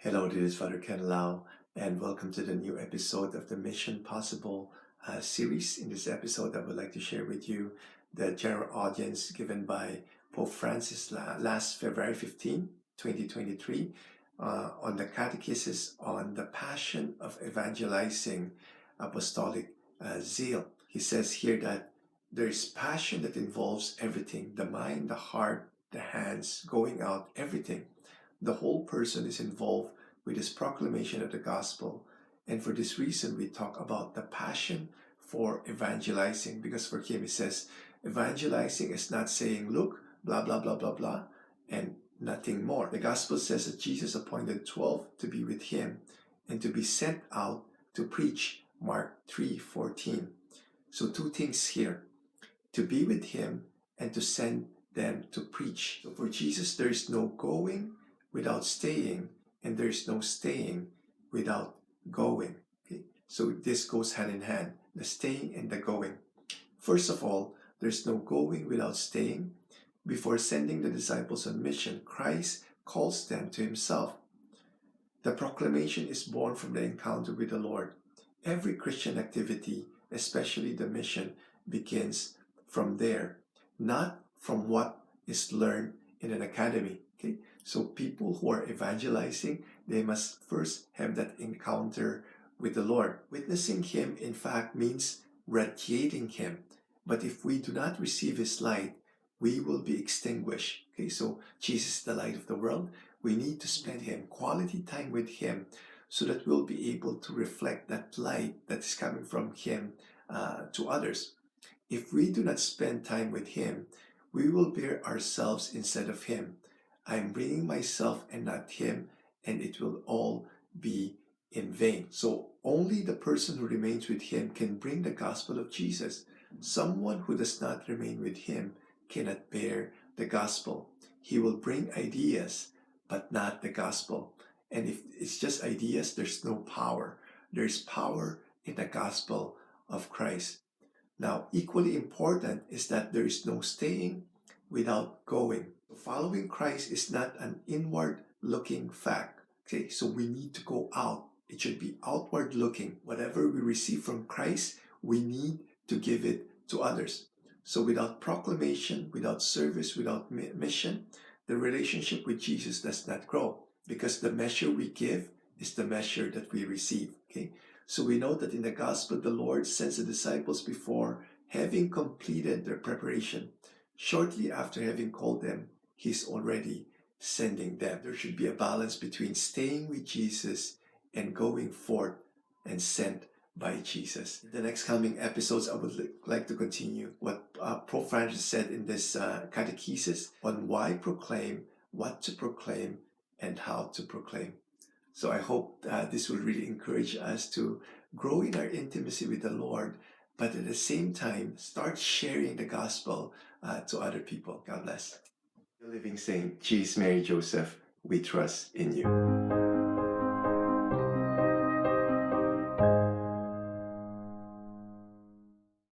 Hello, this is Father Ken Lau, and welcome to the new episode of the Mission Possible series. In this episode, I would like to share with you the general audience given by Pope Francis last February 15, 2023, on the catechesis on the passion of evangelizing apostolic zeal. He says here that there is passion that involves everything: the mind, the heart, the hands, going out, everything. The whole person is involved with this proclamation of the gospel. And for this reason, we talk about the passion for evangelizing, because for him, he says, evangelizing is not saying, look, blah, blah, blah, blah, blah, and nothing more. The gospel says that Jesus appointed 12 to be with him and to be sent out to preach, Mark 3:14. So two things here: to be with him and to send them to preach. So for Jesus, there is no going without staying, and there is no staying without going. Okay? So this goes hand in hand, the staying and the going. First of all, there's no going without staying. Before sending the disciples on mission, Christ calls them to himself. The proclamation is born from the encounter with the Lord. Every Christian activity, especially the mission, begins from there, not from what is learned in an academy. Okay? So people who are evangelizing, they must first have that encounter with the Lord. Witnessing him, in fact, means radiating him. But if we do not receive his light, we will be extinguished. Okay, so Jesus is the light of the world. We need to spend him, quality time with him, so that we'll be able to reflect that light that is coming from him to others. If we do not spend time with him, we will bear ourselves instead of him. I'm bringing myself and not him, and it will all be in vain. So only the person who remains with him can bring the gospel of Jesus. Someone who does not remain with him cannot bear the gospel. He will bring ideas, but not the gospel. And if it's just ideas, there's no power. There's power in the gospel of Christ. Now, equally important is that there is no staying without going. Following Christ is not an inward-looking fact. Okay, so we need to go out. It should be outward-looking. Whatever we receive from Christ, we need to give it to others. So without proclamation, without service, without mission, the relationship with Jesus does not grow, because the measure we give is the measure that we receive. Okay, so we know that in the gospel, the Lord sends the disciples before having completed their preparation. Shortly after having called them, he's already sending them. There should be a balance between staying with Jesus and going forth and sent by Jesus. In the next coming episodes, I would like to continue what Pope Francis said in this catechesis on why proclaim, what to proclaim, and how to proclaim. So I hope this will really encourage us to grow in our intimacy with the Lord, but at the same time, start sharing the gospel to other people. God bless. The living saint, Jesus, Mary, Joseph, we trust in you.